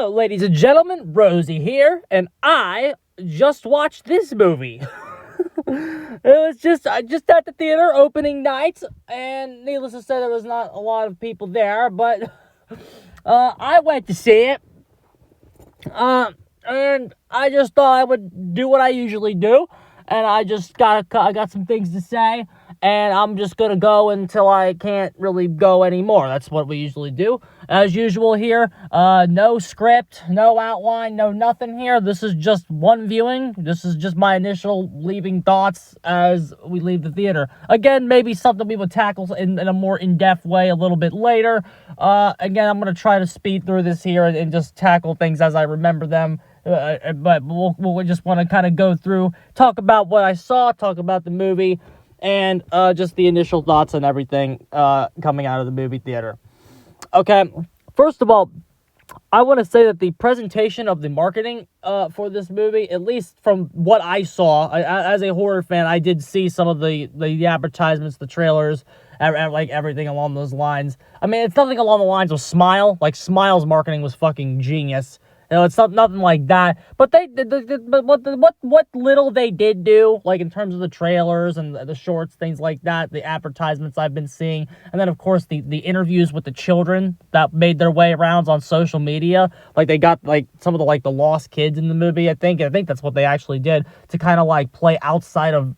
Hello, ladies and gentlemen, Rosie here, and I just watched this movie. It was just at the theater opening night, and needless to say, there was not a lot of people there, but I went to see it, and I just thought I would do what I usually do, and I got some things to say, and I'm just gonna go until I can't really go anymore. That's what we usually do. As usual here, no script, no outline, no nothing here. This is just one viewing. This is just my initial leaving thoughts as we leave the theater. Again, maybe something we would tackle in a more in-depth way a little bit later. Again, I'm gonna try to speed through this here and just tackle things as I remember them. But we'll just want to kind of go through, talk about what I saw, talk about the movie, and just the initial thoughts and everything coming out of the movie theater. Okay, first of all, I want to say that the presentation of the marketing for this movie, at least from what I saw, as a horror fan, I did see some of the advertisements, the trailers, like everything along those lines. I mean, it's nothing along the lines of Smile. Like, Smile's marketing was fucking genius. You know, it's nothing like that. But what little they did do, like in terms of the trailers and the shorts, things like that, the advertisements I've been seeing, and then of course the interviews with the children that made their way around on social media. Like, they got like some of the lost kids in the movie. I think that's what they actually did to kind of like play outside of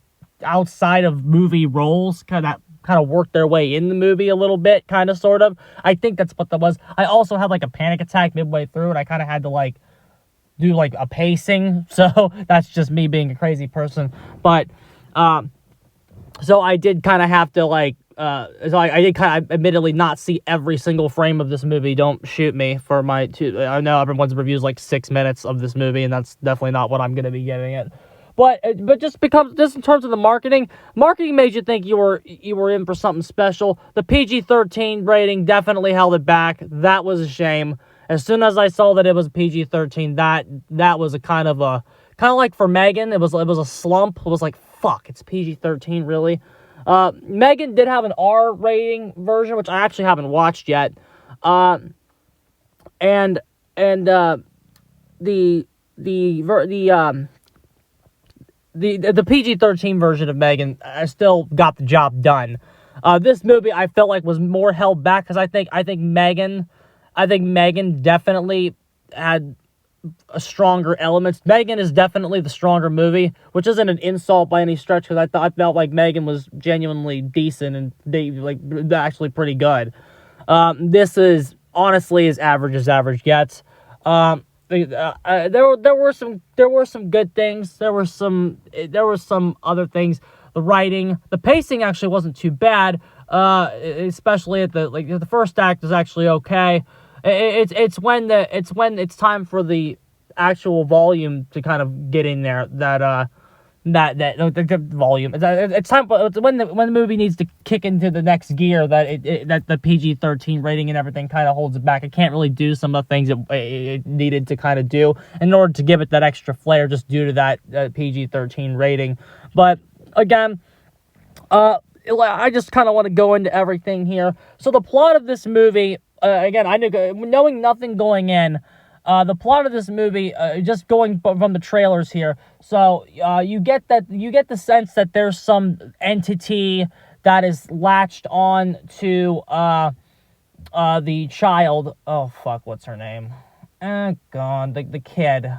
movie roles, kind of work their way in the movie a little bit, kind of, sort of. I think that's what that was. I also had, like, a panic attack midway through, and I kind of had to, like, do, like, a pacing, so that's just me being a crazy person. But, so I did kind of have to, like, so I did kind of admittedly not see every single frame of this movie. Don't shoot me for my I know everyone's reviews, like, 6 minutes of this movie, and that's definitely not what I'm going to be giving it. But just in terms of the marketing made you think you were in for something special. The PG-13 rating definitely held it back. That was a shame. As soon as I saw that it was PG-13, that was a kind of like for Megan, it was a slump. It was like, fuck, it's PG-13, really. Megan did have an R rating version, which I actually haven't watched yet. And the PG-13 version of Megan still got the job done. This movie I felt like was more held back because I think Megan definitely had a stronger elements. Megan is definitely the stronger movie, which isn't an insult by any stretch, because I felt like Megan was genuinely decent and actually pretty good. This is honestly as average gets. There were some good things. There were some other things. The writing, the pacing actually wasn't too bad. Especially at the first act is actually okay. It's when it's time for the actual volume to kind of get in there that the volume. It's time. It's when the movie needs to kick into the next gear that the PG-13 rating and everything kind of holds it back. It can't really do some of the things it needed to kind of do in order to give it that extra flair, just due to that PG-13 rating. But again, I just kind of want to go into everything here. So the plot of this movie, again, I knew, knowing nothing going in. The plot of this movie, just going from the trailers here, so you get the sense that there's some entity that is latched on to the child. Oh fuck, what's her name? God, the kid,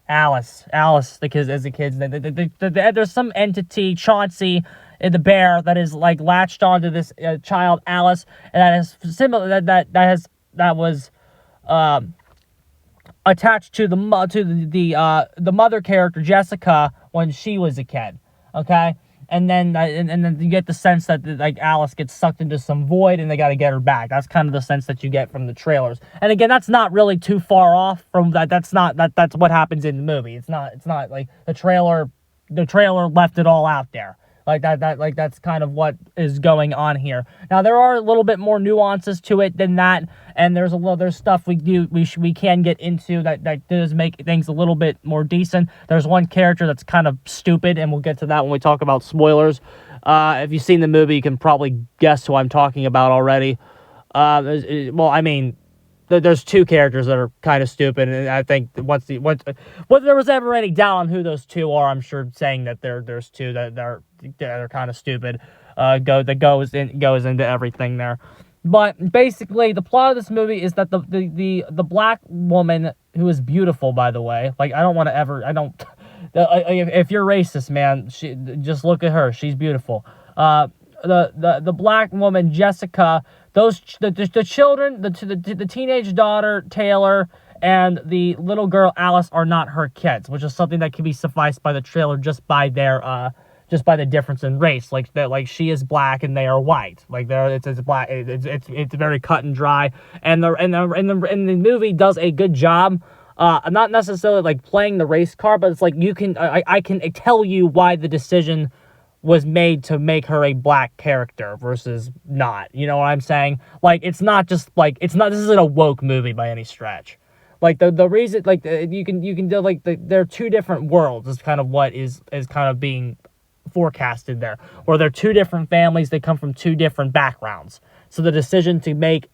Alice, the kid is the kid's name. There's some entity, Chauncey, the bear, that is like latched onto this child, Alice, and that is similar. That was attached to the mother character, Jessica, when she was a kid. Okay, and then you get the sense that like Alice gets sucked into some void and they got to get her back. That's kind of the sense that you get from the trailers. And again, that's not really too far off from that. That's what happens in the movie. It's not like the trailer left it all out there. That's kind of what is going on here. Now, there are a little bit more nuances to it than that, and there's stuff we can get into that does make things a little bit more decent. There's one character that's kind of stupid, and we'll get to that when we talk about spoilers. If you've seen the movie, you can probably guess who I'm talking about already. Well, I mean, there's two characters that are kind of stupid, and I think once whether there was ever any doubt on who those two are, I'm sure saying that there's two that they're kind of stupid, goes into everything there. But basically, the plot of this movie is that the black woman, who is beautiful, by the way, like if you're racist, man, just look at her, she's beautiful. The black woman, Jessica, the children, the teenage daughter Taylor and the little girl Alice are not her kids, which is something that can be sufficed by the trailer just by the difference in race. Like that, like she is black and they are white. Like it's black. It's very cut and dry. And the movie does a good job. Not necessarily like playing the race card, but it's like I can tell you why the decision was made to make her a black character versus not. You know what I'm saying? Like, it's not just like this isn't a woke movie by any stretch. Like the reason, like you can do like there are two different worlds is kind of what is kind of being forecasted there, where they're two different families, they come from two different backgrounds. So the decision to make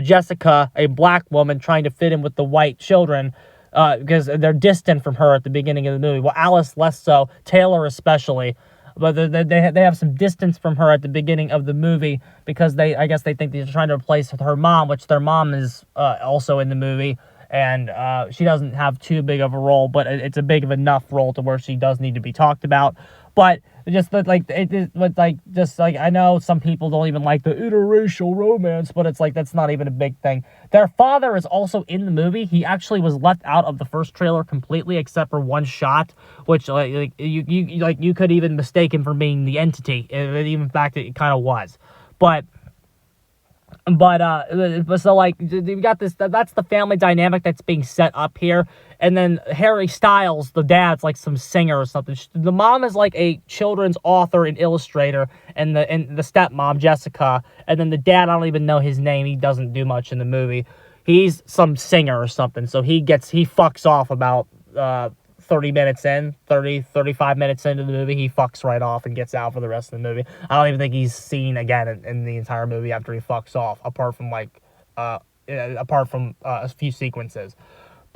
Jessica, a black woman, trying to fit in with the white children, because they're distant from her at the beginning of the movie. Well, Alice less so, Taylor especially, but they have some distance from her at the beginning of the movie because I guess they think they're trying to replace her mom, which their mom is also in the movie, and she doesn't have too big of a role, but it's a big of enough role to where she does need to be talked about. But I know some people don't even like the interracial romance, but it's like that's not even a big thing. Their father is also in the movie. He actually was left out of the first trailer completely, except for one shot, which you could even mistake him for being the entity. Even in fact, it kind of was, but so like you've got this. That's the family dynamic that's being set up here. And then Harry Styles, the dad's like some singer or something. The mom is like a children's author and illustrator, and the stepmom, Jessica, and then the dad, I don't even know his name. He doesn't do much in the movie. He's some singer or something. So he fucks off about 35 minutes into the movie. He fucks right off and gets out for the rest of the movie. I don't even think he's seen again in the entire movie after he fucks off, apart from a few sequences.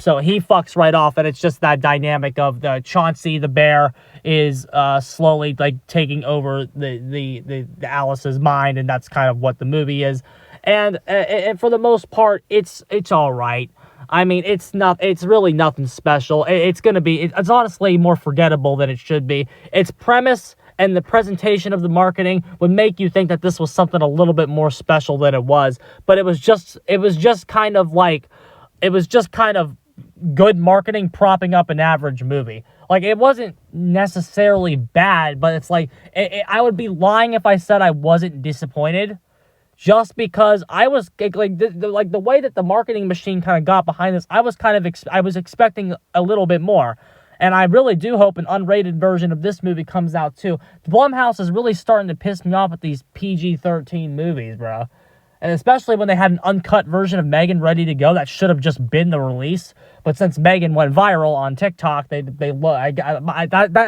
So he fucks right off, and it's just that dynamic of the Chauncey the bear is slowly like taking over the Alice's mind, and that's kind of what the movie is. And for the most part, it's all right. I mean, it's really nothing special. It's honestly more forgettable than it should be. Its premise and the presentation of the marketing would make you think that this was something a little bit more special than it was. But it was just kind of good marketing propping up an average movie. Like, it wasn't necessarily bad, but it's like, I would be lying if I said I wasn't disappointed. Just because I was like the way that the marketing machine kind of got behind this, I was expecting a little bit more, and I really do hope an unrated version of this movie comes out too. Blumhouse is really starting to piss me off with these PG-13 movies, bro, and especially when they had an uncut version of Megan ready to go that should have just been the release. But since Megan went viral on TikTok, I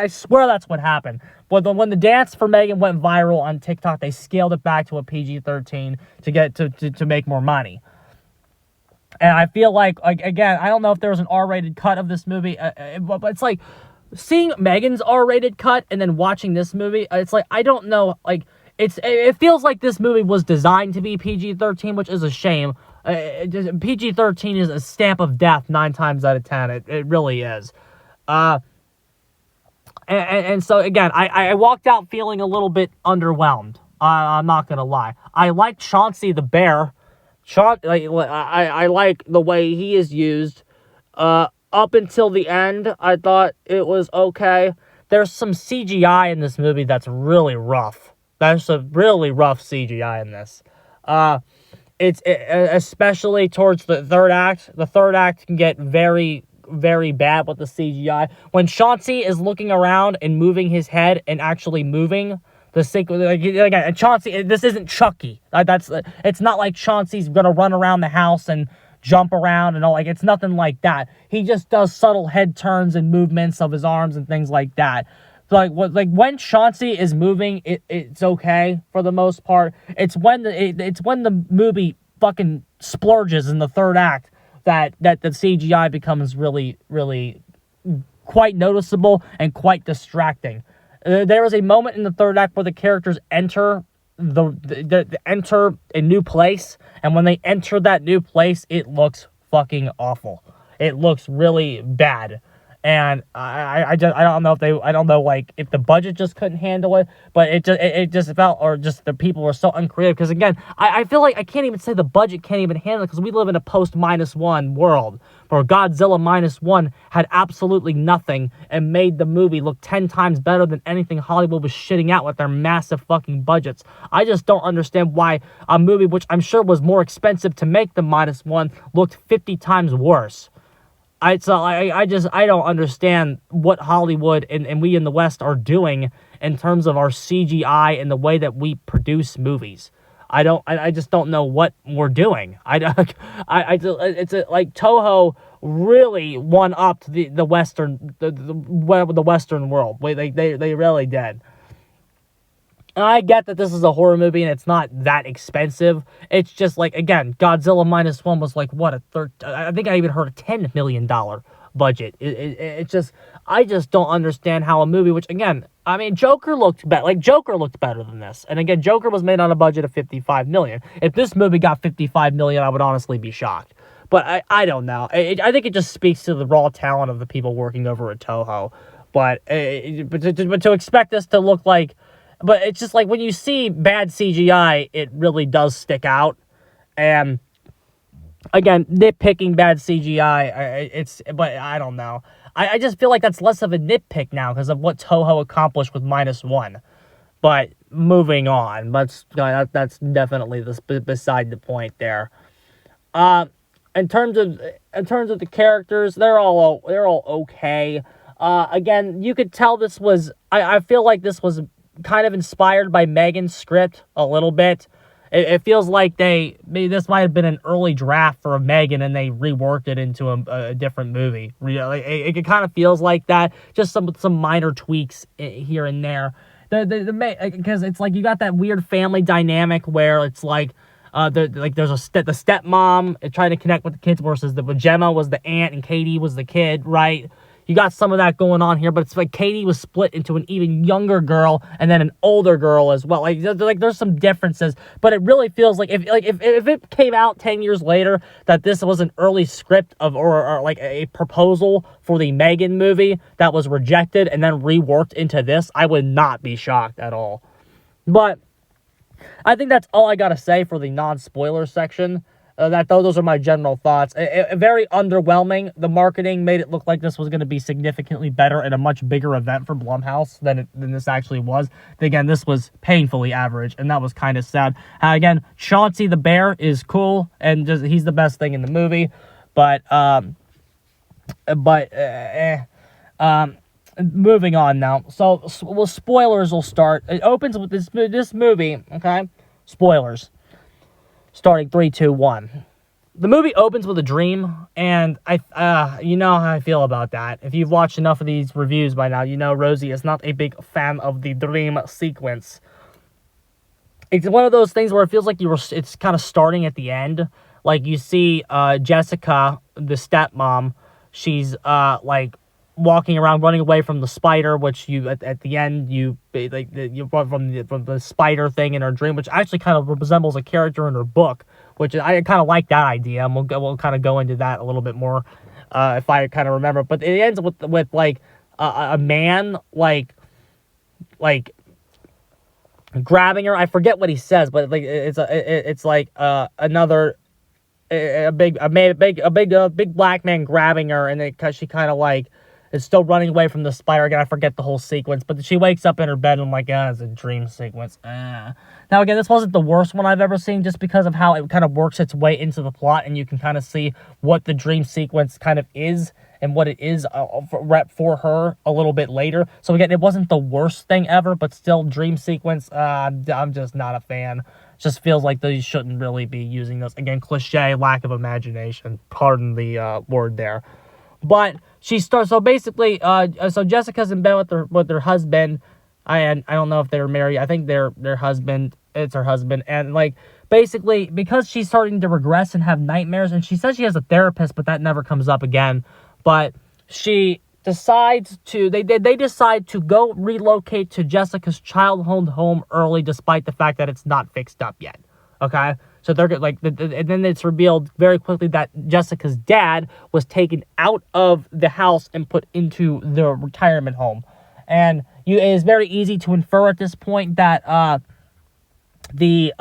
swear that's what happened. But when the dance for Megan went viral on TikTok, they scaled it back to a PG-13 to get to make more money. And I feel like again, I don't know if there was an R-rated cut of this movie, but it's like seeing Megan's R-rated cut and then watching this movie. It's like I don't know, like it feels like this movie was designed to be PG-13, which is a shame. PG-13 is a stamp of death 9 times out of 10. It really is. And so again, I walked out feeling a little bit underwhelmed. I'm not gonna lie. I like Chauncey the bear. I like the way he is used. Up until the end, I thought it was okay. There's some CGI in this movie that's really rough. There's some really rough CGI in this. It's especially towards the third act. The third act can get very, very bad with the CGI. When Chauncey is looking around and moving his head and actually moving the sequence, again, Chauncey, this isn't Chucky. It's not like Chauncey's gonna run around the house and jump around and all. Like, it's nothing like that. He just does subtle head turns and movements of his arms and things like that. Like when Chauncey is moving, it's okay for the most part. It's when the movie fucking splurges in the third act that the CGI becomes really, really quite noticeable and quite distracting. There is a moment in the third act where the characters enter enter a new place, and when they enter that new place, it looks fucking awful. It looks really bad. And I don't know like if the budget just couldn't handle it, but it just felt, or just the people were so uncreative. Because again, I feel like I can't even say the budget can't even handle it, because we live in a post -1 world where Godzilla -1 had absolutely nothing and made the movie look 10 times better than anything Hollywood was shitting out with their massive fucking budgets. I just don't understand why a movie which I'm sure was more expensive to make than -1 looked 50 times worse. I don't understand what Hollywood and we in the West are doing in terms of our CGI and the way that we produce movies. I just don't know what we're doing. It's like Toho really won up to the Western the Western world. They really did. And I get that this is a horror movie and it's not that expensive. It's just like, again, Godzilla -1 was like, what, I think I even heard a $10 million budget. It's just, I just don't understand how a movie, which, again, I mean, Joker looked better than this. And again, Joker was made on a budget of $55 million. If this movie got $55 million, I would honestly be shocked. But I don't know. I think it just speaks to the raw talent of the people working over at Toho. But to expect this to look like, but it's just like when you see bad CGI, it really does stick out. And again, nitpicking bad CGI, but I don't know. I just feel like that's less of a nitpick now because of what Toho accomplished with -1. But moving on, that's definitely beside the point there. In terms of the characters, they're all okay. Again, you could tell this was. I feel like this was kind of inspired by Megan's script a little bit. It feels like this might have been an early draft for a Megan and they reworked it into a different movie. It kind of feels like that. Just some minor tweaks here and there. Because it's like you got that weird family dynamic where it's like there's the stepmom trying to connect with the kids versus Gemma was the aunt and Katie was the kid, right? You got some of that going on here, but it's like Katie was split into an even younger girl and then an older girl as well. Like there's some differences, but it really feels like if it came out 10 years later that this was an early script of or like a proposal for the Megan movie that was rejected and then reworked into this, I would not be shocked at all. But I think that's all I gotta say for the non-spoiler section. Those are my general thoughts. Very underwhelming. The marketing made it look like this was going to be significantly better and a much bigger event for Blumhouse than this actually was. Again, this was painfully average, and that was kind of sad. Again, Chauncey the bear is cool, and he's the best thing in the movie. But moving on now. So, spoilers will start. It opens with this movie. Okay, spoilers. Starting 3, 2, 1. The movie opens with a dream, and you know how I feel about that. If you've watched enough of these reviews by now, you know Rosie is not a big fan of the dream sequence. It's one of those things where it feels like it's kind of starting at the end. Like you see Jessica, the stepmom, she's like walking around, running away from the spider, which you at the end you run from the spider thing in her dream, which actually kind of resembles a character in her book, which I kind of like that idea, and we'll kind of go into that a little bit more if I kind of remember. But it ends with like a man like grabbing her. I forget what he says, but like it's like another. A big black man grabbing her, and because she kind of like is still running away from the spider. Again, I forget the whole sequence, but she wakes up in her bed and I'm like, it's a dream sequence. Now again, this wasn't the worst one I've ever seen, just because of how it kind of works its way into the plot, and you can kind of see what the dream sequence kind of is and what it is for her a little bit later. So again, it wasn't the worst thing ever, but still, dream sequence, I'm just not a fan. Just feels like they shouldn't really be using those. Again, cliche, lack of imagination. Pardon the word there. But she starts. So basically, so Jessica's in bed with her husband. I don't know if they're married. I think their husband. It's her husband. And like basically, because she's starting to regress and have nightmares, and she says she has a therapist, but that never comes up again. But she decides to, they decide to go relocate to Jessica's childhood home early, despite the fact that it's not fixed up yet. Okay? So they're like, and then it's revealed very quickly that Jessica's dad was taken out of the house and put into the retirement home. And it is very easy to infer at this point that the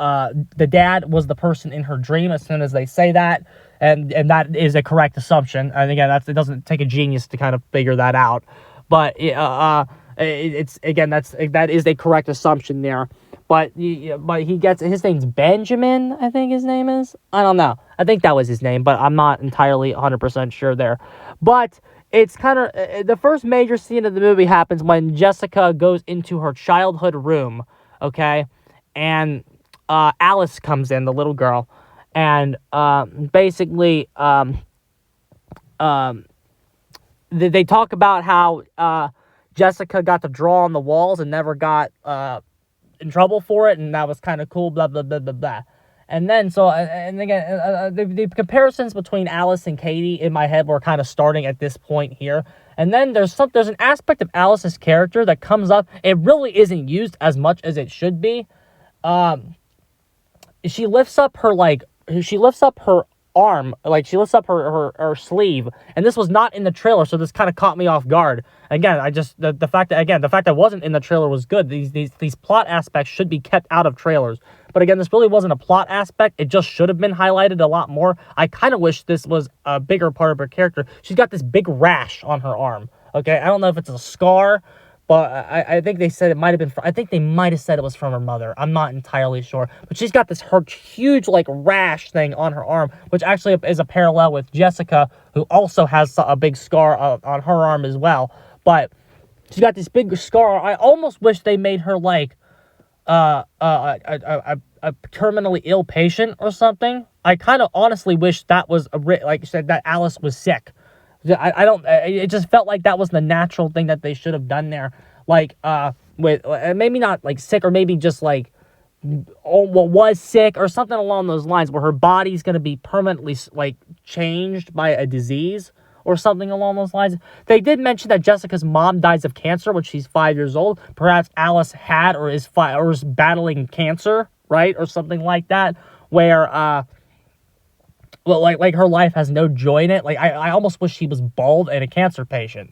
dad was the person in her dream as soon as they say that, and that is a correct assumption. And again, it doesn't take a genius to kind of figure that out, but it's again that is a correct assumption there. But he gets, his name's Benjamin, I think his name is. I don't know. I think that was his name, but I'm not entirely 100% sure there. But it's kind of, the first major scene of the movie happens when Jessica goes into her childhood room, okay? And Alice comes in, the little girl, and basically they talk about how Jessica got to draw on the walls and never got in trouble for it, and that was kind of cool, blah, blah, blah, blah, blah. And then, so, and again, the comparisons between Alice and Katie in my head were kind of starting at this point here. And then there's an aspect of Alice's character that comes up. It really isn't used as much as it should be. She lifts up her arm, like she lifts up her sleeve, and this was not in the trailer, so this kind of caught me off guard. Again, the fact that it wasn't in the trailer was good. These plot aspects should be kept out of trailers. But again, this really wasn't a plot aspect. It just should have been highlighted a lot more. I kind of wish this was a bigger part of her character. She's got this big rash on her arm. Okay, I don't know if it's a scar, but I think they said it might have been. I think they might have said it was from her mother. I'm not entirely sure. But she's got this huge like rash thing on her arm, which actually is a parallel with Jessica, who also has a big scar on her arm as well. But she's got this big scar. I almost wish they made her like a terminally ill patient or something. I kind of honestly wish that was like you said, that Alice was sick. It just felt like that was the natural thing that they should have done there. Like, with, maybe not like sick, or maybe just like, was sick or something along those lines, where her body's going to be permanently like changed by a disease or something along those lines. They did mention that Jessica's mom dies of cancer when she's 5 years old. Perhaps Alice had or is battling cancer, right? Or something like that, where, well, like her life has no joy in it. Like, I almost wish she was bald and a cancer patient.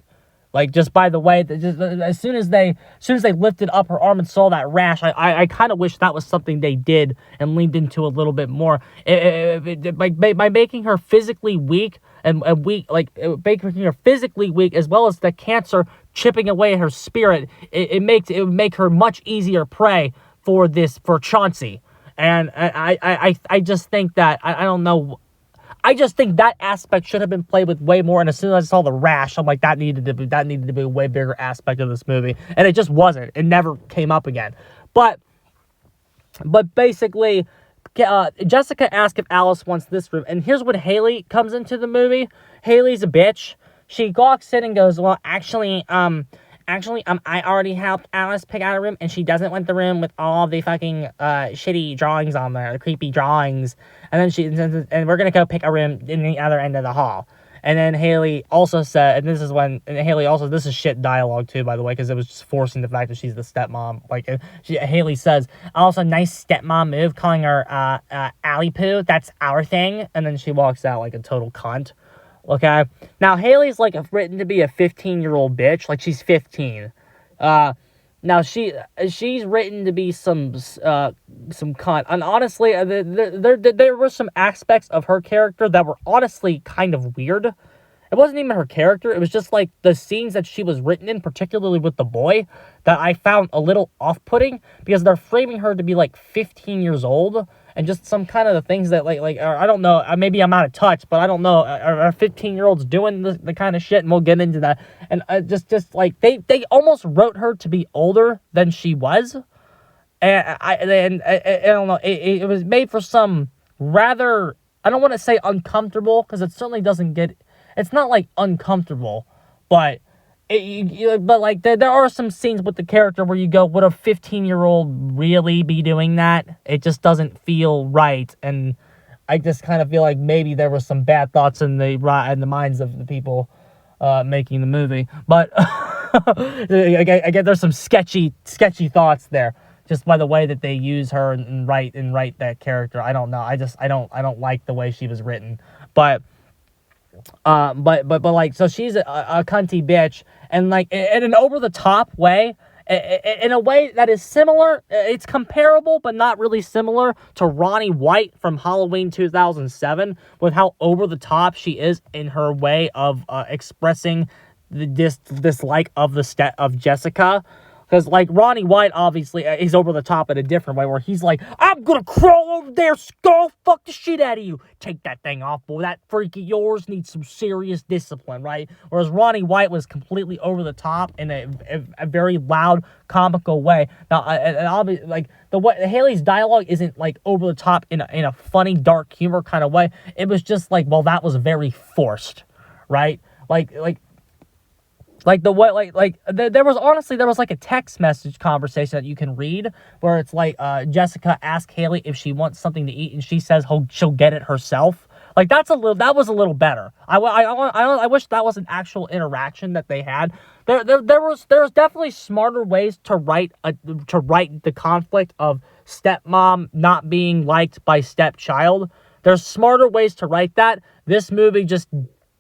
Like, just by the way, as soon as they lifted up her arm and saw that rash, I kind of wish that was something they did and leaned into a little bit more. By making her physically weak and weak, like making her physically weak, as well as the cancer chipping away at her spirit, it would make her much easier prey for Chauncey. And I just think that I don't know. I just think that aspect should have been played with way more. And as soon as I saw the rash, I'm like, that needed to be a way bigger aspect of this movie. And it just wasn't. It never came up again. But basically, Jessica asked if Alice wants this room. And here's when Haley comes into the movie. Haley's a bitch. She walks in and goes, well, actually, I already helped Alice pick out a room, and she doesn't want the room with all the fucking shitty drawings on there, the creepy drawings. And then and we're gonna go pick a room in the other end of the hall. And then Haley also said, this is shit dialogue too, by the way, because it was just forcing the fact that she's the stepmom. Like, Haley says, also, nice stepmom move, calling her Allie Poo. That's our thing. And then she walks out like a total cunt. Okay, now Haley's like written to be a 15-year-old bitch, like she's 15. Now she's written to be some cunt, and honestly, there were some aspects of her character that were honestly kind of weird. It wasn't even her character, it was just like the scenes that she was written in, particularly with the boy, that I found a little off-putting, because they're framing her to be like 15 years old, and just some kind of the things that like I don't know, maybe I'm out of touch, but I don't know, are 15-year-olds doing the kind of shit, and we'll get into that. And just like they almost wrote her to be older than she was, and I don't know, it was made for some rather, I don't want to say uncomfortable, because it certainly doesn't get, it's not like uncomfortable, but but like there are some scenes with the character where you go, would a 15-year-old really be doing that? It just doesn't feel right, and I just kind of feel like maybe there was some bad thoughts in the minds of the people making the movie. But I get there's some sketchy thoughts there, just by the way that they use her and write that character. I don't know. I don't like the way she was written, but. But like, so she's a cunty bitch, and like in an over the top way, in a way that is similar. It's comparable, but not really similar to Ronnie White from Halloween 2007, with how over the top she is in her way of expressing the dislike of of Jessica. Because, like, Ronnie White, obviously, he's over the top in a different way, where he's like, I'm gonna crawl over there, skull, fuck the shit out of you. Take that thing off, boy. That freak of yours needs some serious discipline, right? Whereas Ronnie White was completely over the top in a very loud, comical way. Now, obviously, like, Haley's dialogue isn't, like, over the top in a funny, dark humor kind of way. It was just like, well, that was very forced, right? There was like a text message conversation that you can read where it's like Jessica asks Haley if she wants something to eat and she says she'll get it herself. Like that was a little better. I wish that was an actual interaction that they had. There's definitely smarter ways to write the conflict of stepmom not being liked by stepchild. There's smarter ways to write that. This movie just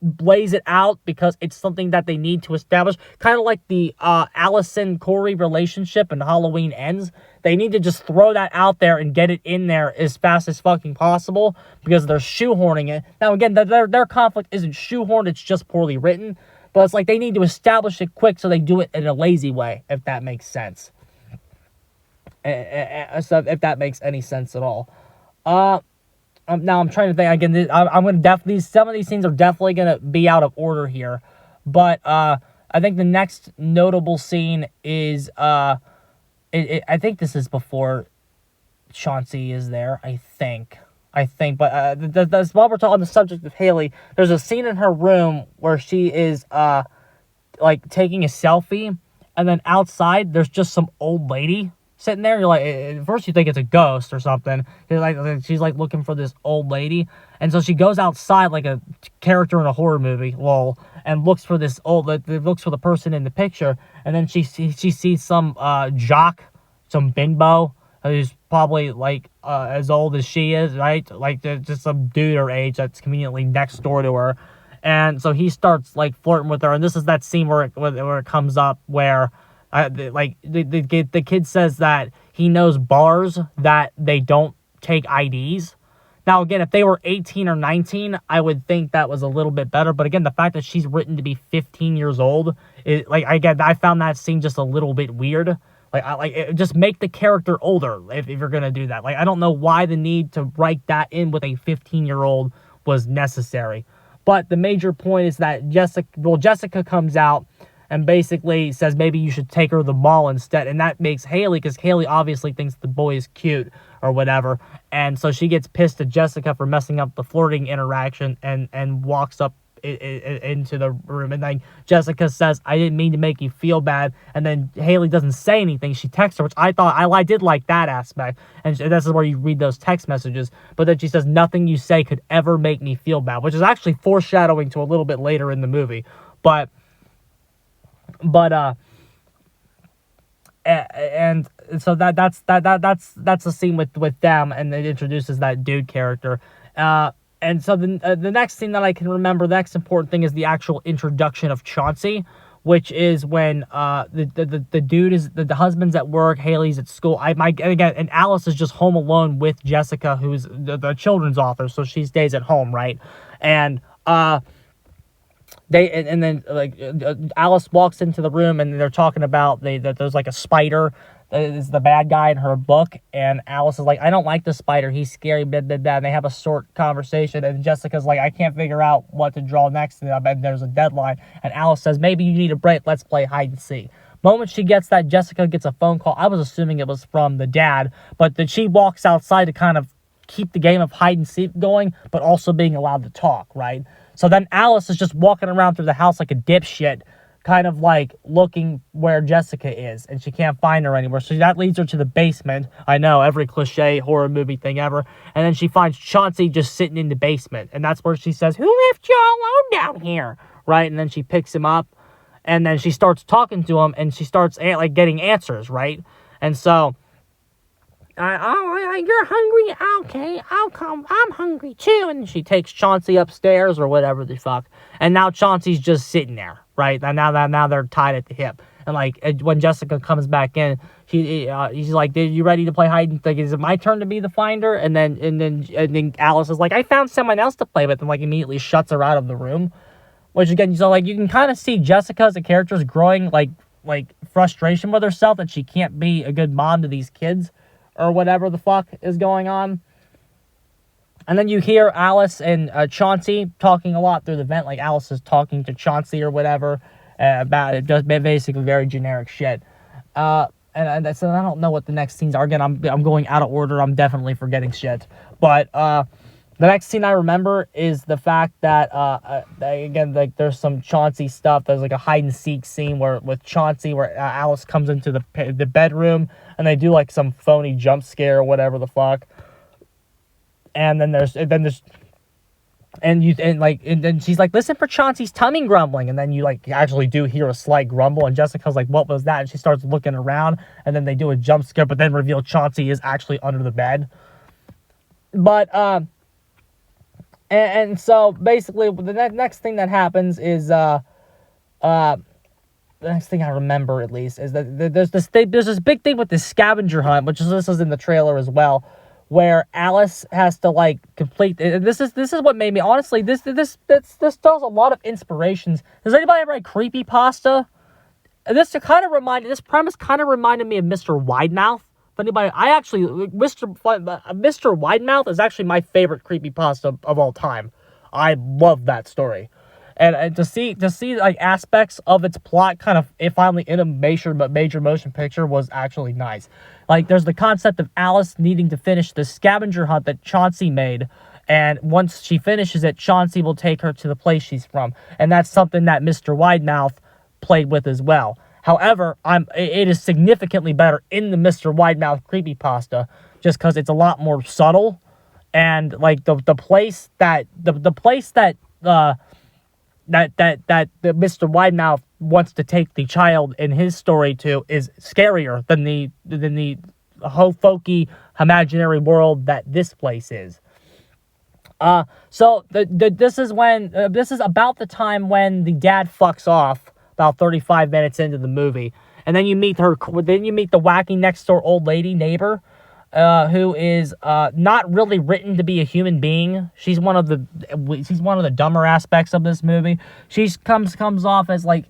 blaze it out because it's something that they need to establish, kind of like the Allison Corey relationship in Halloween Ends. They need to just throw that out there and get it in there as fast as fucking possible because they're shoehorning it. Now again, their conflict isn't shoehorned, it's just poorly written, but it's like they need to establish it quick so they do it in a lazy way, if that makes sense. So if that makes any sense at all. Now I'm trying to think again. I'm gonna definitely, some of these scenes are definitely gonna be out of order here, but I think the next notable scene is I think this is before Chauncey is there. I think, but while we're talking on the subject of Haley, there's a scene in her room where she is like taking a selfie, and then outside there's just some old lady sitting there. You're like, at first you think it's a ghost or something. You're like, she's like looking for this old lady, and so she goes outside like a character in a horror movie, lol, and looks for the person in the picture, and then she sees some jock, some bimbo who's probably like as old as she is, right? Like just some dude her age that's conveniently next door to her, and so he starts like flirting with her, and this is that scene where it comes up where. The kid says that he knows bars that they don't take IDs. Now, again, if they were 18 or 19, I would think that was a little bit better. But again, the fact that she's written to be 15 years old, I found that scene just a little bit weird. Just make the character older if you're gonna do that. Like, I don't know why the need to write that in with a 15-year-old was necessary. But the major point is that Jessica comes out and basically says maybe you should take her to the mall instead. And that makes Haley, because Haley obviously thinks the boy is cute or whatever. And so she gets pissed at Jessica for messing up the flirting interaction and walks up into the room. And then Jessica says, I didn't mean to make you feel bad. And then Haley doesn't say anything. She texts her, which I did like that aspect. And this is where you read those text messages. But then she says, nothing you say could ever make me feel bad, which is actually foreshadowing to a little bit later in the movie. And so that's the scene with them, and it introduces that dude character. And so the next thing that I can remember, the next important thing is the actual introduction of Chauncey, which is when the dude is the husband's at work, Haley's at school. And Alice is just home alone with Jessica, who's the children's author, so she stays at home, right? And then Alice walks into the room and they're talking about that there's like a spider that is the bad guy in her book, and Alice is like, I don't like the spider, he's scary, blah, blah, blah. And they have a short conversation, and Jessica's like, I can't figure out what to draw next, and there's a deadline, and Alice says, maybe you need a break, let's play hide and seek. Moment she gets that, Jessica gets a phone call. I was assuming it was from the dad, but that she walks outside to kind of keep the game of hide and seek going, but also being allowed to talk, right? So then Alice is just walking around through the house like a dipshit, kind of like looking where Jessica is, and she can't find her anywhere. So that leads her to the basement. I know, every cliche horror movie thing ever. And then she finds Chauncey just sitting in the basement, and that's where she says, "Who left you all alone down here?" Right? And then she picks him up, and then she starts talking to him, and she starts like getting answers, right? And so, you're hungry? Okay, I'll come. I'm hungry too. And she takes Chauncey upstairs or whatever the fuck. And now Chauncey's just sitting there, right? And now they're tied at the hip. And like when Jessica comes back in, he's like, "Are you ready to play hide and seek? Is it my turn to be the finder?" And then Alice is like, "I found someone else to play with," and like immediately shuts her out of the room. Which again, so like you can kind of see Jessica as a character is growing like frustration with herself that she can't be a good mom to these kids, or whatever the fuck is going on. And then you hear Alice and Chauncey talking a lot through the vent, like Alice is talking to Chauncey or whatever about it, just basically very generic shit. And so I don't know what the next scenes are. Again, I'm going out of order. I'm definitely forgetting shit. But the next scene I remember is the fact that again, like there's some Chauncey stuff. There's like a hide and seek scene with Chauncey where Alice comes into the bedroom and they do like some phony jump scare or whatever the fuck. And then then she's like, "Listen for Chauncey's tummy grumbling," and then you like actually do hear a slight grumble, and Jessica's like, "What was that?" And she starts looking around, and then they do a jump scare, but then reveal Chauncey is actually under the bed. But and so basically the next thing that happens is the next thing I remember at least is that there's this big thing with this scavenger hunt, this is in the trailer as well, where Alice has to like complete. This is what made me honestly. This does a lot of inspirations. Does anybody ever write creepypasta? This premise kind of reminded me of Mr. Widemouth. If anybody, Mr. Widemouth is actually my favorite creepypasta of all time. I love that story. And to see like aspects of its plot kind of finally in a major motion picture was actually nice. Like there's the concept of Alice needing to finish the scavenger hunt that Chauncey made, and once she finishes it, Chauncey will take her to the place she's from, and that's something that Mr. Widemouth played with as well. However, it is significantly better in the Mr. Widemouth creepypasta, just because it's a lot more subtle, and like the place that Mr. Widemouth wants to take the child in his story to is scarier than the ho-folky imaginary world that this place is. So this is about the time when the dad fucks off, about 35 minutes into the movie, and then you meet the wacky next door old lady neighbor, who is not really written to be a human being. She's one of the dumber aspects of this movie. She comes off as like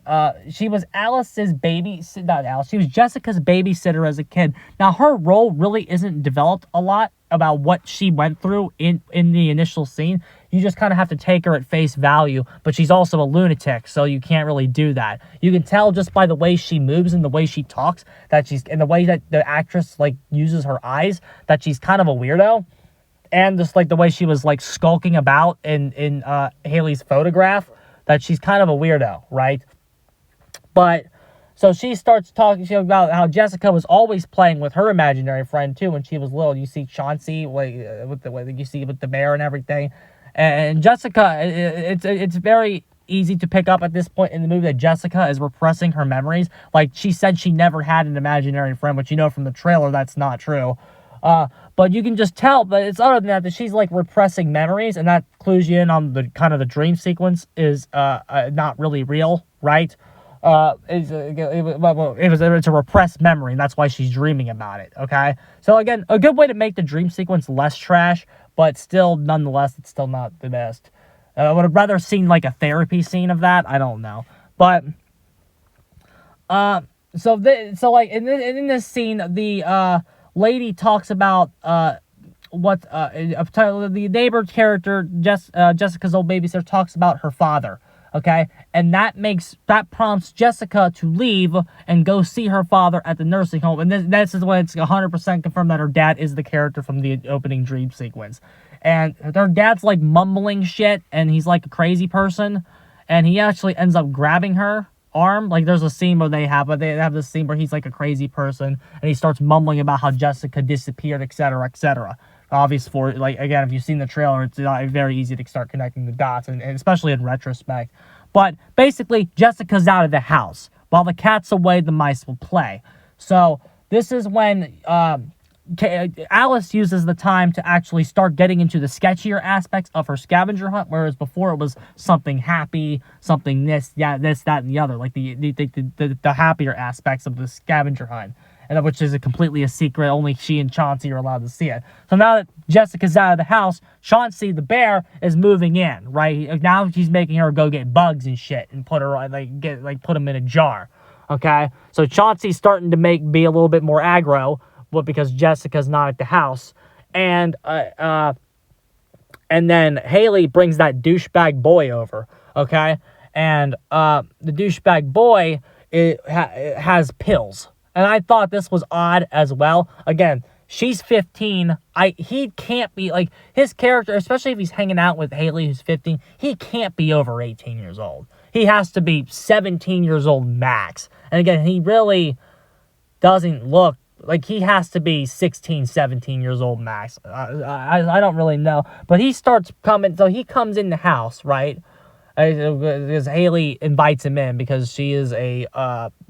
she was she was Jessica's babysitter as a kid. Now her role really isn't developed a lot about what she went through in the initial scene. You just kind of have to take her at face value, but she's also a lunatic, so you can't really do that. You can tell just by the way she moves and the way she talks and the way that the actress like uses her eyes that she's kind of a weirdo, and just like the way she was like skulking about in Haley's photograph, that she's kind of a weirdo, right? But so she starts talking about how Jessica was always playing with her imaginary friend too when she was little. You see Chauncey with the way that you see with the bear and everything. And Jessica, it's very easy to pick up at this point in the movie that Jessica is repressing her memories. Like, she said she never had an imaginary friend, but you know from the trailer that's not true. But you can just tell, but it's other than that she's, like, repressing memories, and that clues you in on the kind of the dream sequence is not really real, right? It's a repressed memory, and that's why she's dreaming about it, okay? So, again, a good way to make the dream sequence less trash, but still, nonetheless, it's still not the best. I would have rather seen, like, a therapy scene of that. I don't know. But, so in this scene, the, lady talks about, the neighbor character, Jessica's old babysitter, talks about her father, okay? And that prompts Jessica to leave and go see her father at the nursing home. And this is when it's 100% confirmed that her dad is the character from the opening dream sequence. And their dad's, like, mumbling shit, and he's, like, a crazy person. And he actually ends up grabbing her arm. Like, there's a scene where they have this scene where he's like a crazy person, and he starts mumbling about how Jessica disappeared, etc., etc. Obvious for, like, again, if you've seen the trailer, it's very easy to start connecting the dots, and especially in retrospect. But basically, Jessica's out of the house. While the cat's away, the mice will play. So this is when Alice uses the time to actually start getting into the sketchier aspects of her scavenger hunt, whereas before it was something happy, something this, that, and the other, like the happier aspects of the scavenger hunt, and which is completely a secret. Only she and Chauncey are allowed to see it. So now that Jessica's out of the house, Chauncey the bear is moving in. Right now, she's making her go get bugs and shit and put her put them in a jar. Okay, so Chauncey's starting to be a little bit more aggro. But because Jessica's not at the house, and then Haley brings that douchebag boy over, okay, and the douchebag boy has pills, and I thought this was odd as well. Again, she's 15. He can't be, like, his character, especially if he's hanging out with Haley, who's 15. He can't be over 18 years old. He has to be 17 years old max. And again, he really doesn't look. Like, he has to be 16, 17 years old max. I don't really know. But he starts coming, so he comes in the house, right? Because Haley invites him in because she is a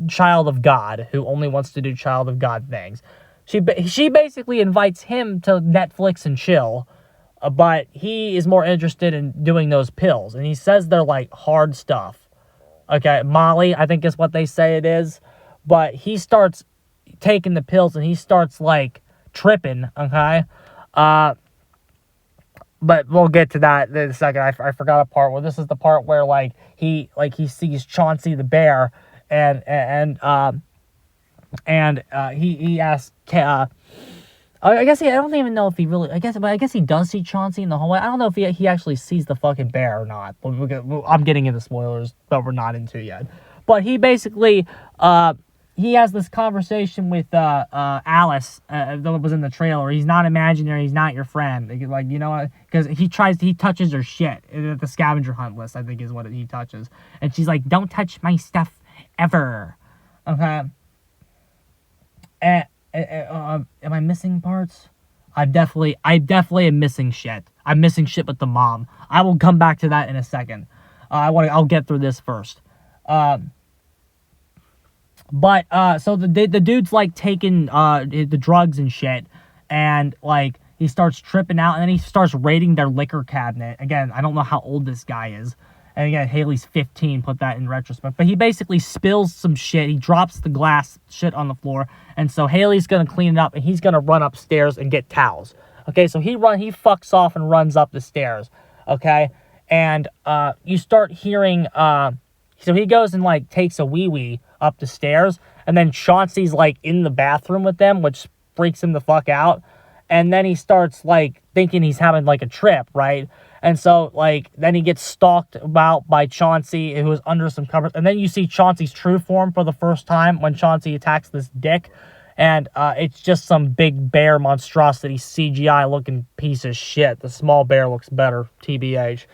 child of God who only wants to do child of God things. She basically invites him to Netflix and chill, but he is more interested in doing those pills. And he says they're, like, hard stuff. Okay, Molly, I think is what they say it is. But he starts taking the pills and he starts, like, tripping, okay? But we'll get to that in a second. I forgot a part where this is the part where, he sees Chauncey the bear and he asks, I guess I don't even know if he really, I guess he does see Chauncey in the hallway. I don't know if he actually sees the fucking bear or not. I'm getting into spoilers that we're not into yet. But he basically, he has this conversation with Alice that was in the trailer. He's not imaginary. He's not your friend. Like, you know what? Because he touches her shit. The scavenger hunt list, I think, is what he touches. And she's like, don't touch my stuff ever. Okay. Am I missing parts? I definitely am missing shit. I'm missing shit with the mom. I will come back to that in a second. I'll get through this first. But so the dude's, like, taking the drugs and shit, and, like, he starts tripping out, and then he starts raiding their liquor cabinet. Again, I don't know how old this guy is. And again, Haley's 15, put that in retrospect. But he basically spills some shit. He drops the glass shit on the floor. And so Haley's going to clean it up, and he's going to run upstairs and get towels. Okay, so he fucks off and runs up the stairs. Okay? And you start hearing, so he goes and, like, takes a wee-wee up the stairs. And then Chauncey's, like, in the bathroom with them, which freaks him the fuck out. And then he starts, like, thinking he's having, like, a trip, right? And so, like, then he gets stalked about by Chauncey, who is under some covers. And then you see Chauncey's true form for the first time when Chauncey attacks this dick. And it's just some big bear monstrosity, CGI-looking piece of shit. The small bear looks better, TBH.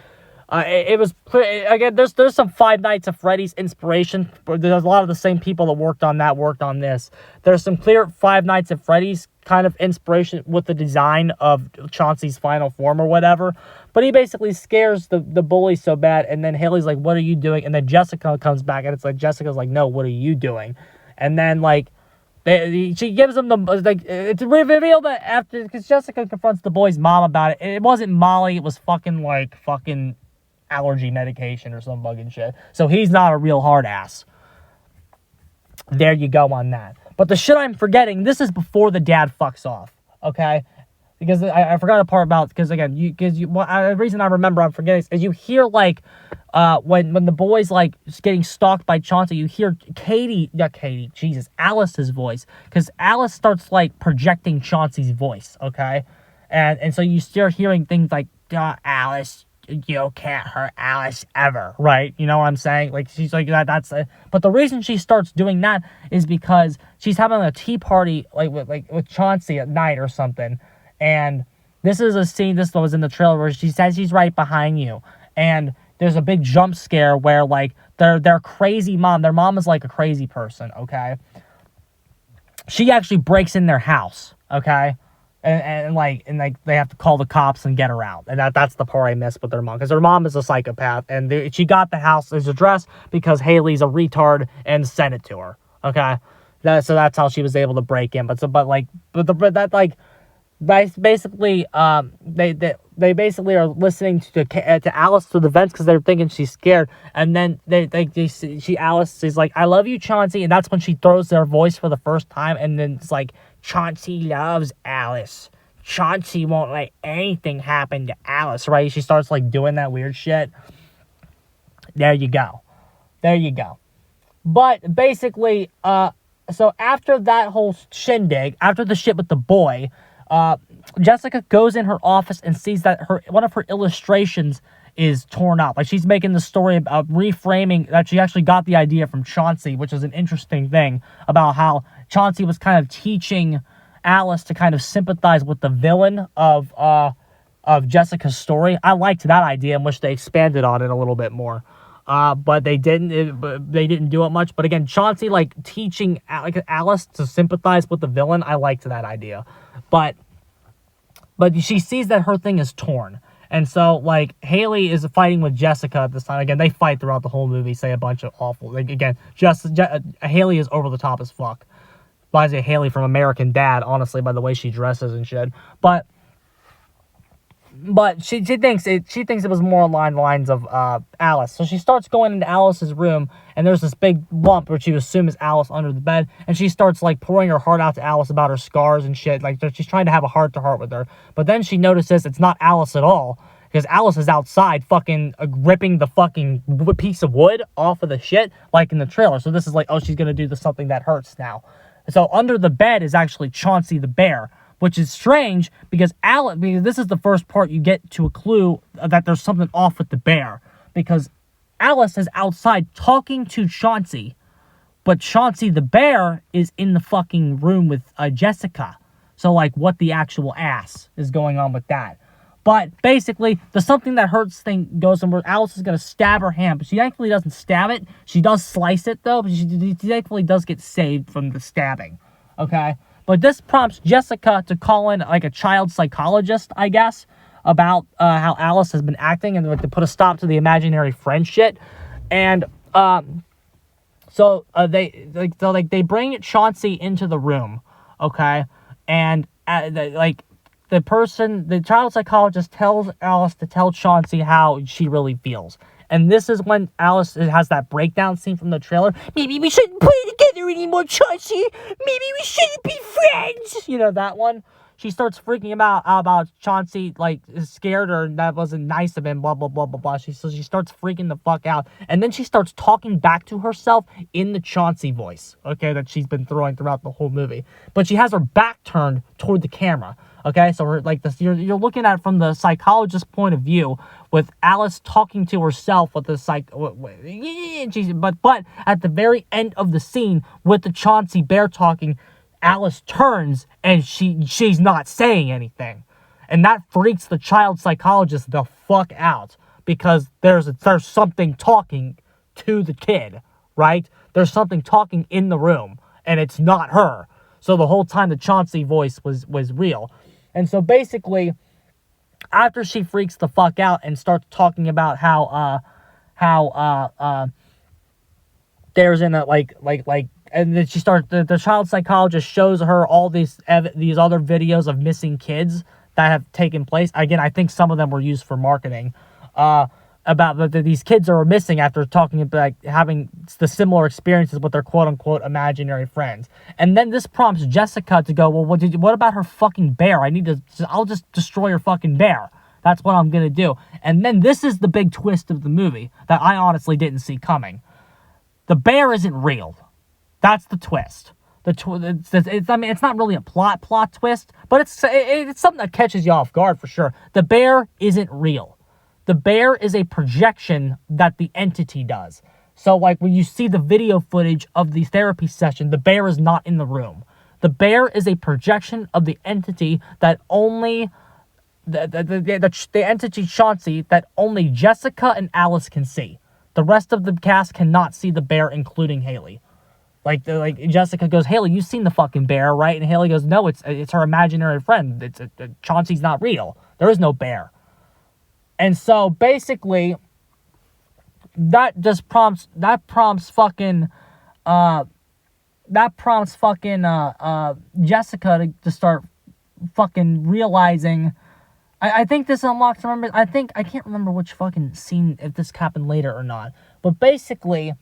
It was, again, there's some Five Nights at Freddy's inspiration. There's a lot of the same people that worked on this. There's some clear Five Nights at Freddy's kind of inspiration with the design of Chauncey's final form or whatever. But he basically scares the bully so bad, and then Haley's like, what are you doing? And then Jessica comes back, and it's like, Jessica's like, no, what are you doing? And then, like, she gives him it's revealed that after, because Jessica confronts the boy's mom about it. It wasn't Molly, it was fucking allergy medication or some bugging shit. So he's not a real hard ass. There you go on that. But the shit I'm forgetting, this is before the dad fucks off, okay? Because I forgot a part about, because again, the reason I remember I'm forgetting is you hear, like, when the boy's, like, getting stalked by Chauncey, you hear Alice's voice, because Alice starts, like, projecting Chauncey's voice, okay? And so you start hearing things like, Alice, you can't hurt Alice ever, right? You know what I'm saying? Like, she's like, but the reason she starts doing that is because she's having a tea party, with Chauncey at night or something. And this is a scene, this was in the trailer, where she says she's right behind you. And there's a big jump scare where, like, their crazy mom, their mom is, like, a crazy person, okay? She actually breaks in their house, okay? And they have to call the cops and get her out. And that's the part I miss with their mom. Because her mom is a psychopath. And she got the house's address because Haley's a retard and sent it to her. Okay? So that's how she was able to break in. Basically, they basically are listening to Alice through the vents because they're thinking she's scared, and then she's like, "I love you, Chauncey," and that's when she throws their voice for the first time, and then it's like, Chauncey loves Alice. Chauncey won't let anything happen to Alice, right? She starts like doing that weird shit. There you go. But basically, so after that whole shindig, after the shit with the boy, Jessica goes in her office and sees that one of her illustrations is torn up. Like, she's making the story about reframing that she actually got the idea from Chauncey, which is an interesting thing about how Chauncey was kind of teaching Alice to kind of sympathize with the villain of Jessica's story. I liked that idea and wish they expanded on it a little bit more. But they didn't do it much. But again, Chauncey, like, teaching Alice to sympathize with the villain, I liked that idea. But she sees that her thing is torn. And so, like, Haley is fighting with Jessica at this time. Again, they fight throughout the whole movie, say a bunch of awful... Like, again, Haley is over the top as fuck. Reminds me of Haley from American Dad, honestly, by the way she dresses and shit. But she thinks it was more along the lines of Alice. So she starts going into Alice's room, and there's this big lump, which you assume is Alice under the bed, and she starts, like, pouring her heart out to Alice about her scars and shit. Like, she's trying to have a heart-to-heart with her. But then she notices it's not Alice at all, because Alice is outside fucking ripping the fucking piece of wood off of the shit, like in the trailer. So this is like, oh, she's gonna do something that hurts now. So under the bed is actually Chauncey the bear, which is strange because this is the first part you get to a clue that there's something off with the bear, because Alice is outside talking to Chauncey, but Chauncey the bear is in the fucking room with Jessica. So, like, what the actual ass is going on with that? But basically, the something that hurts thing goes on where Alice is going to stab her hand, but she actually doesn't stab it. She does slice it, though, but she thankfully does get saved from the stabbing, okay? But this prompts Jessica to call in, like, a child psychologist, I guess, about how Alice has been acting and to put a stop to the imaginary friend shit. And so they bring Chauncey into the room, okay? And the child psychologist tells Alice to tell Chauncey how she really feels. And this is when Alice has that breakdown scene from the trailer. Maybe we shouldn't play together anymore, Chauncey. Maybe we shouldn't be friends. You know, that one. She starts freaking about Chauncey, like, is scared or that wasn't nice of him, blah, blah, blah, blah, blah. So she starts freaking the fuck out. And then she starts talking back to herself in the Chauncey voice, okay, that she's been throwing throughout the whole movie. But she has her back turned toward the camera, okay? So you're looking at it from the psychologist's point of view, with Alice talking to herself with the but at the very end of the scene with the Chauncey bear talking, Alice turns and she's not saying anything. And that freaks the child psychologist the fuck out, because there's something talking to the kid, right? There's something talking in the room, and it's not her. So the whole time the Chauncey voice was real. And so basically, after she freaks the fuck out and starts talking about how there's in a like and then she starts, the child psychologist shows her all these other videos of missing kids that have taken place. Again, I think some of them were used for marketing, about these kids are missing after talking about having the similar experiences with their quote-unquote imaginary friends. And then this prompts Jessica to go, well, what about her fucking bear? I'll just destroy her fucking bear. That's what I'm gonna do. And then this is the big twist of the movie that I honestly didn't see coming. The bear isn't real. That's the twist. It's not really a plot twist, but it's something that catches you off guard for sure. The bear isn't real. The bear is a projection that the entity does. So, like, when you see the video footage of the therapy session, the bear is not in the room. The bear is a projection of the entity that only the entity Chauncey that only Jessica and Alice can see. The rest of the cast cannot see the bear, including Haley. Like Jessica goes, Haley, you've seen the fucking bear, right? And Haley goes, no, it's her imaginary friend. Chauncey's not real. There is no bear. And so basically, that prompts fucking Jessica to start fucking realizing. I think this unlocks. I can't remember which fucking scene, if this happened later or not. But basically,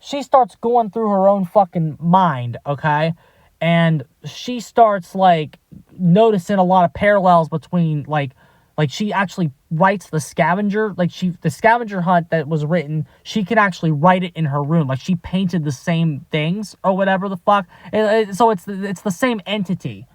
she starts going through her own fucking mind, okay? And she starts, like, noticing a lot of parallels between, like she actually writes the scavenger, the scavenger hunt that was written, she can actually write it in her room. Like, she painted the same things or whatever the fuck. So it's the same entity,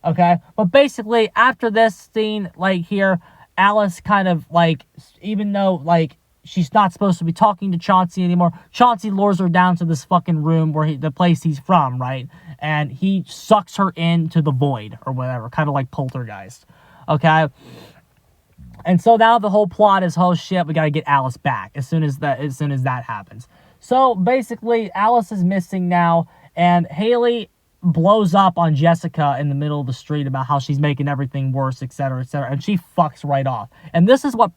okay? But basically, after this scene, like, here, Alice kind of, like, even though, like, she's not supposed to be talking to Chauncey anymore, Chauncey lures her down to this fucking room where the place he's from, right? And he sucks her into the void or whatever, kind of like Poltergeist, okay? And so now the whole plot is, oh shit, we gotta get Alice back as soon as that happens. So basically, Alice is missing now, and Haley blows up on Jessica in the middle of the street about how she's making everything worse, etc., etc., and she fucks right off. And this is what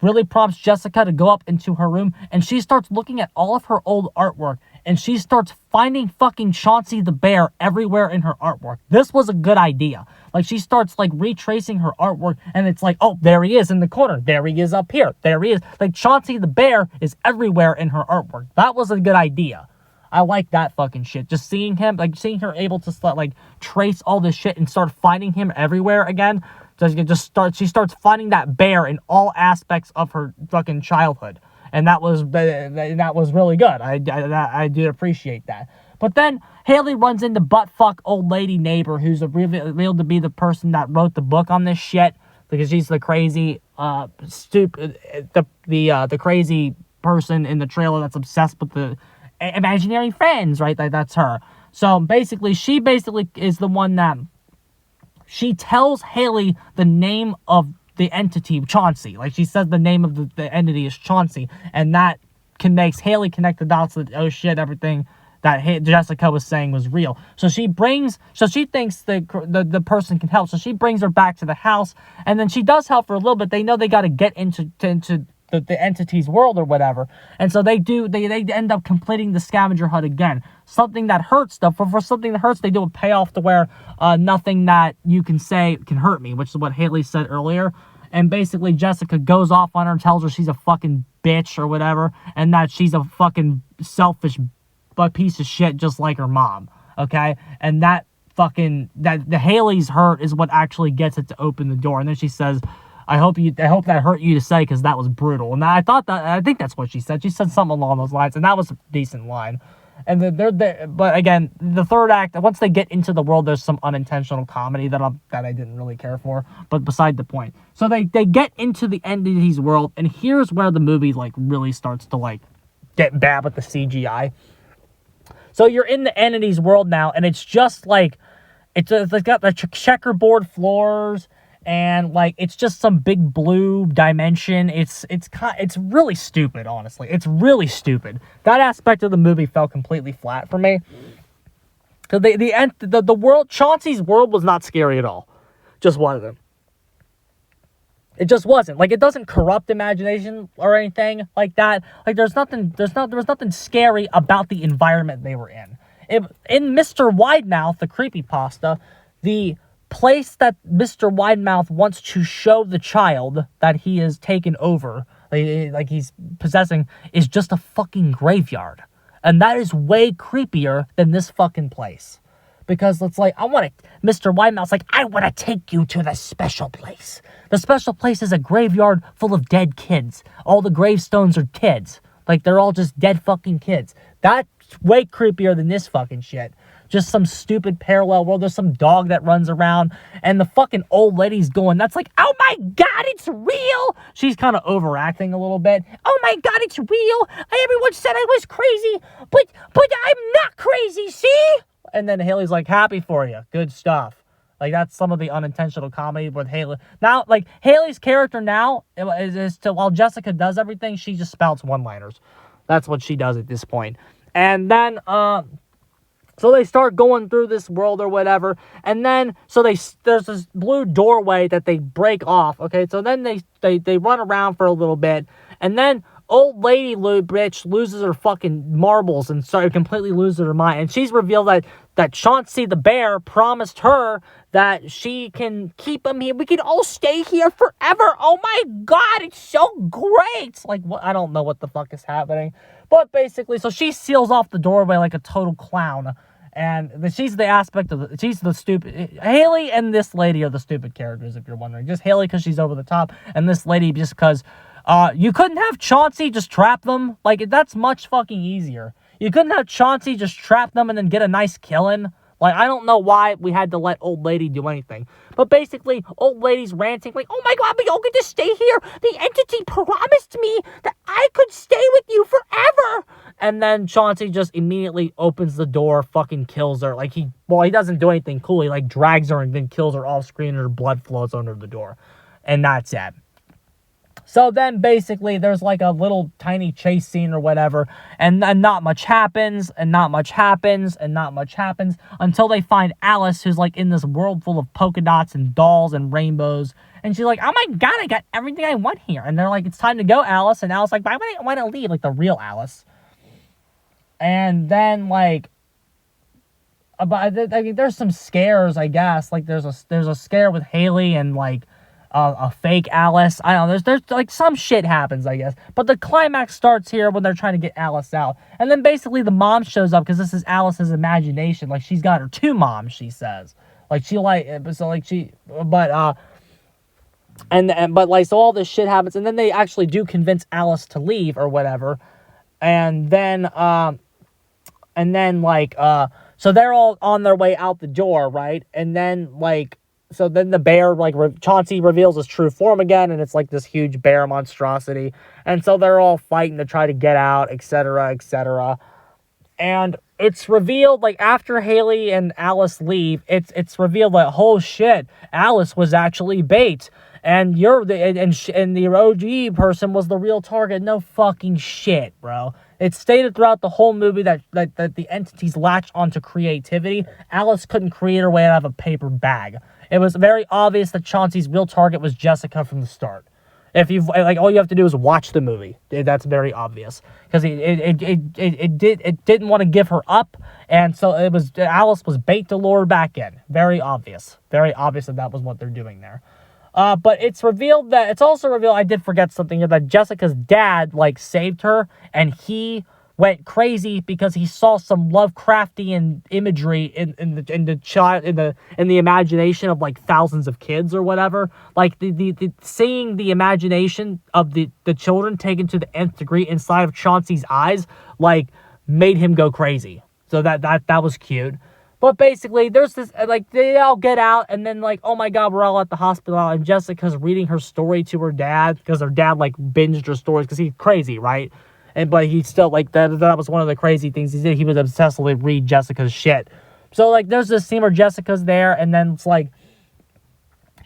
really prompts Jessica to go up into her room, and she starts looking at all of her old artwork, and she starts finding fucking Chauncey the bear everywhere in her artwork. This was a good idea. Like, she starts, like, retracing her artwork, and it's like, oh, there he is in the corner. There he is up here. There he is. Like, Chauncey the bear is everywhere in her artwork. That was a good idea. I like that fucking shit. Just seeing him, like, seeing her able to start, like, trace all this shit and start finding him everywhere again. She starts finding that bear in all aspects of her fucking childhood. And that was really good. I do appreciate that. But then Haley runs into buttfuck old lady neighbor, who's revealed to be the person that wrote the book on this shit, because she's the crazy, the crazy person in the trailer that's obsessed with the imaginary friends, right? That's her. So basically, she is the one that she tells Haley the name of the entity, Chauncey. Like, she says the name of the entity is Chauncey, and that makes Haley connect the dots that, oh shit, everything that Jessica was saying was real. So she thinks the person can help, so she brings her back to the house, and then she does help for a little bit. They know they got to get into the entity's world or whatever, and so they end up completing the scavenger hunt again. Something that hurts, though, for something that hurts, they do a payoff to where nothing that you can say can hurt me, which is what Haley said earlier. And basically, Jessica goes off on her, tells her she's a fucking bitch or whatever, and that she's a fucking selfish piece of shit just like her mom, okay? And that the Haley's hurt is what actually gets it to open the door. And then she says, I hope that hurt you to say, because that was brutal. And I think that's what she said. She said something along those lines, and that was a decent line. And then but again, the third act, once they get into the world, there's some unintentional comedy that I didn't really care for, but beside the point. So they get into the entity's world, and here's where the movie, like, really starts to, like, get bad with the CGI. So you're in the entity's world now, and it's just like, it's got the checkerboard floors, and, like, it's just some big blue dimension. It's really stupid, honestly. It's really stupid. That aspect of the movie fell completely flat for me. Because the world, Chauncey's world was not scary at all. Just wasn't. It just wasn't. Like, it doesn't corrupt imagination or anything like that. Like, there was nothing scary about the environment they were in. In Mr. Widemouth, the creepypasta, the place that Mr. Widemouth wants to show the child that he has taken over, like he's possessing, is just a fucking graveyard. And that is way creepier than this fucking place. Because it's like, Mr. Widemouth's like, I want to take you to the special place. The special place is a graveyard full of dead kids. All the gravestones are kids. Like, they're all just dead fucking kids. That's way creepier than this fucking shit. Just some stupid parallel world. There's some dog that runs around, and the fucking old lady's going, that's like, oh my god, it's real! She's kind of overacting a little bit. Oh my god, it's real! Everyone said I was crazy, but I'm not crazy, see? And then Haley's like, happy for you. Good stuff. Like, that's some of the unintentional comedy with Haley. Now, like, Haley's character now is to, while Jessica does everything, she just spouts one-liners. That's what she does at this point. And then, so they start going through this world or whatever, and then, so there's this blue doorway that they break off, okay? So then they run around for a little bit, and then old lady bitch loses her fucking marbles and completely loses her mind. And she's revealed that Chauncey the bear promised her that she can keep him here. We can all stay here forever. Oh my God, it's so great. Like, what? I don't know what the fuck is happening. But basically, so she seals off the doorway like a total clown. And she's the stupid. Haley and this lady are the stupid characters, if you're wondering. Just Haley because she's over the top, and this lady just because you couldn't have Chauncey just trap them. Like, that's much fucking easier. You couldn't have Chauncey just trap them and then get a nice killing. Like, I don't know why we had to let old lady do anything. But basically, old lady's ranting like, oh my God, we all get to stay here. The entity promised me that I could stay with you forever. And then Chauncey just immediately opens the door, fucking kills her. Like, he doesn't do anything cool. He, like, drags her and then kills her off screen, and her blood flows under the door. And that's it. So then, basically, there's, like, a little tiny chase scene or whatever, and not much happens, and not much happens, and not much happens, until they find Alice, who's, like, in this world full of polka dots and dolls and rainbows, and she's like, oh my God, I got everything I want here. And they're like, it's time to go, Alice, and Alice like, why would I want to leave? Like, the real Alice. And then, like, I mean, there's some scares, I guess. Like, there's a scare with Haley and, like, a fake Alice. I don't know. There's like some shit happens, I guess. But the climax starts here when they're trying to get Alice out. And then basically the mom shows up because this is Alice's imagination. Like, she's got her two moms, she says. Like, she like, so like she, but, but like, so all this shit happens. And then they actually do convince Alice to leave or whatever. And then, like, so they're all on their way out the door, right? And then, like, so then the bear, like, Chauncey reveals his true form again, and it's, like, this huge bear monstrosity. And so they're all fighting to try to get out, etc., etc. And it's revealed, like, after Haley and Alice leave, it's revealed that, oh, shit, Alice was actually bait. And the OG person was the real target. No fucking shit, bro. It's stated throughout the whole movie that the entities latch onto creativity. Alice couldn't create her way out of a paper bag. It was very obvious that Chauncey's real target was Jessica from the start. If you've, like, all you have to do is watch the movie. That's very obvious. Because it didn't want to give her up. And so Alice was bait to lure back in. Very obvious. Very obvious that was what they're doing there. But it's also revealed, I did forget something here, that Jessica's dad, like, saved her, and he went crazy because he saw some Lovecraftian imagery in the imagination of, like, thousands of kids or whatever. Like, the seeing the imagination of the children taken to the nth degree inside of Chauncey's eyes, like, made him go crazy. So that was cute. But basically, there's this, like, they all get out, and then, like, oh my God, we're all at the hospital, and Jessica's reading her story to her dad, because her dad, like, binged her stories, because he's crazy, right? But he still, like, that was one of the crazy things he did. He would obsessively read Jessica's shit. So, like, there's this scene where Jessica's there, and then it's, like,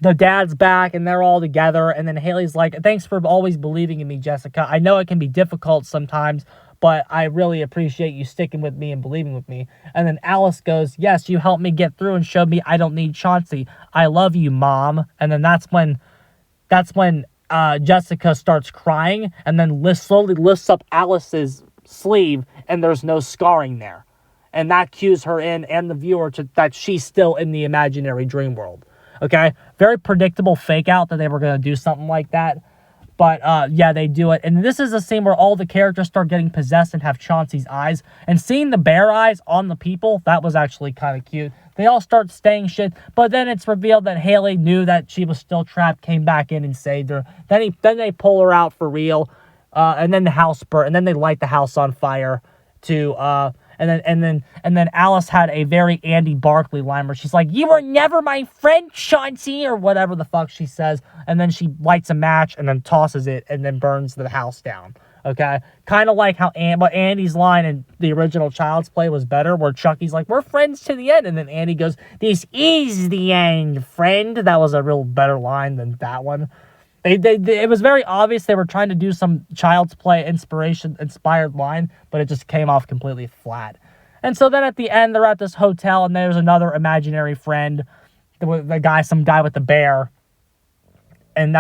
the dad's back, and they're all together, and then Haley's like, thanks for always believing in me, Jessica. I know it can be difficult sometimes, but I really appreciate you sticking with me and believing with me. And then Alice goes, yes, you helped me get through and showed me I don't need Chauncey. I love you, Mom. And then that's when Jessica starts crying, and then slowly lifts up Alice's sleeve, and there's no scarring there. And that cues her in and the viewer that she's still in the imaginary dream world. Okay? Very predictable fake out that they were going to do something like that. But, yeah, they do it. And this is a scene where all the characters start getting possessed and have Chauncey's eyes. And seeing the bear eyes on the people, that was actually kind of cute. They all start staying shit. But then it's revealed that Haley knew that she was still trapped, came back in and saved her. Then they pull her out for real. And then the house burnt. And then they light the house on fire to... And then Alice had a very Andy Barkley line where she's like, you were never my friend, Chauncey, or whatever the fuck she says. And then she lights a match and then tosses it and then burns the house down. Okay, kind of like how but Andy's line in the original Child's Play was better, where Chucky's like, "We're friends to the end," and then Andy goes, "This is the end, friend." That was a real better line than that one. It was very obvious they were trying to do some Child's Play inspired line, but it just came off completely flat. And so then at the end, they're at this hotel, and there's another imaginary friend, some guy with the bear. And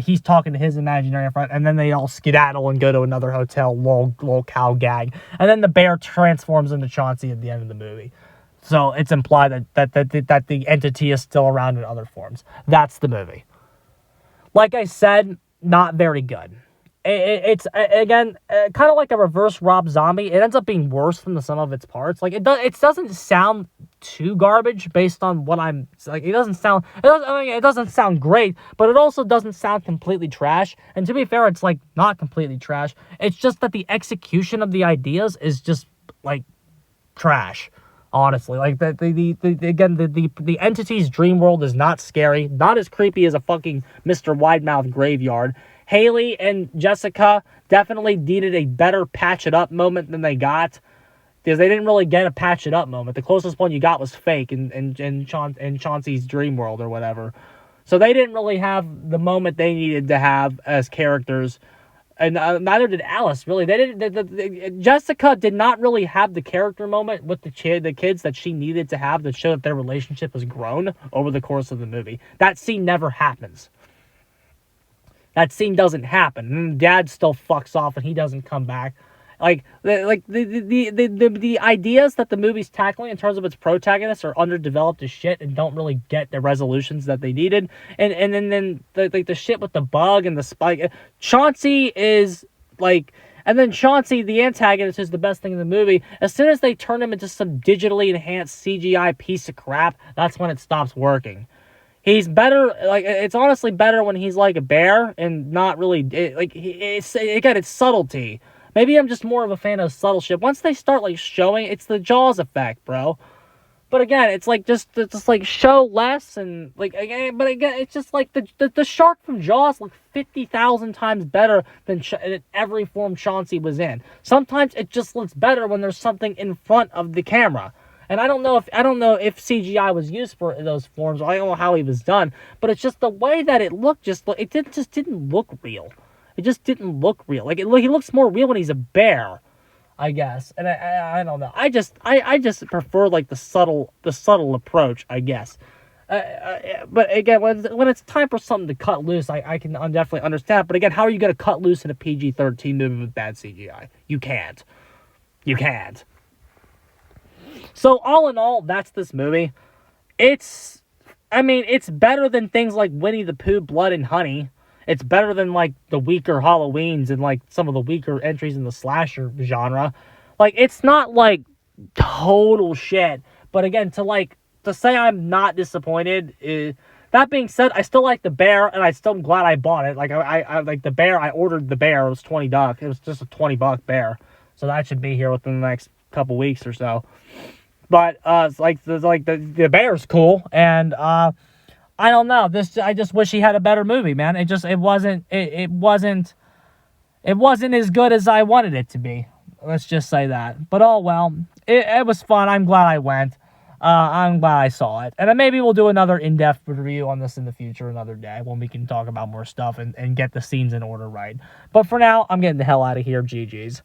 he's talking to his imaginary friend, and then they all skedaddle and go to another hotel, lol cow gag. And then the bear transforms into Chauncey at the end of the movie. So it's implied that the entity is still around in other forms. That's the movie. Like I said, not very good. It's again kind of like a reverse Rob Zombie. It ends up being worse than the sum of its parts. Like it doesn't sound too garbage based on what I'm like. It doesn't sound great, but it also doesn't sound completely trash. And to be fair, it's like not completely trash. It's just that the execution of the ideas is just like trash. Honestly, like the entity's dream world is not scary, not as creepy as a fucking Mr. Widemouth graveyard. Haley and Jessica definitely needed a better patch it up moment than they got, because they didn't really get a patch it up moment. The closest one you got was fake in Chauncey's dream world or whatever. So they didn't really have the moment they needed to have as characters. And neither did Alice, really. Jessica did not really have the character moment with the kids that she needed to have to show that their relationship has grown over the course of the movie. That scene never happens. That scene doesn't happen. And Dad still fucks off and he doesn't come back. The ideas that the movie's tackling in terms of its protagonists are underdeveloped as shit and don't really get the resolutions that they needed. And then the shit with the bug and the spike. Chauncey is like, and then Chauncey, the antagonist, is the best thing in the movie. As soon as they turn him into some digitally enhanced CGI piece of crap, that's when it stops working. He's better, like, it's honestly better when he's like a bear and not really, it's subtlety. Maybe I'm just more of a fan of subtle shit. Once they start, like, showing, it's the Jaws effect, bro. But again, it's like, just like, show less, and, like, again, it's just like, the shark from Jaws looked 50,000 times better than every form Chauncey was in. Sometimes it just looks better when there's something in front of the camera. And I don't know if CGI was used for those forms. I don't know how he was done, but it's just the way that it looked. It didn't look real. It just didn't look real. Like he looks more real when he's a bear, I guess. And I don't know. I just prefer like the subtle approach, I guess. But again, when it's time for something to cut loose, I can definitely understand. But again, how are you going to cut loose in a PG-13 movie with bad CGI? You can't. You can't. So all in all, that's this movie. It's better than things like Winnie the Pooh, Blood and Honey. It's better than like the weaker Halloweens and like some of the weaker entries in the slasher genre. Like, it's not like total shit. But again, to say I'm not disappointed is, that being said, I still like the bear, and I still am glad I bought it. Like I like the bear. I ordered the bear. It was $20. It was just a $20 bear. So that should be here within the next couple weeks or so. But the bear's cool, and I don't know. I just wish he had a better movie, man. It wasn't as good as I wanted it to be. Let's just say that. But oh well, it was fun. I'm glad I went. I'm glad I saw it, and then maybe we'll do another in-depth review on this in the future, another day, when we can talk about more stuff and get the scenes in order right. But for now, I'm getting the hell out of here. GG's.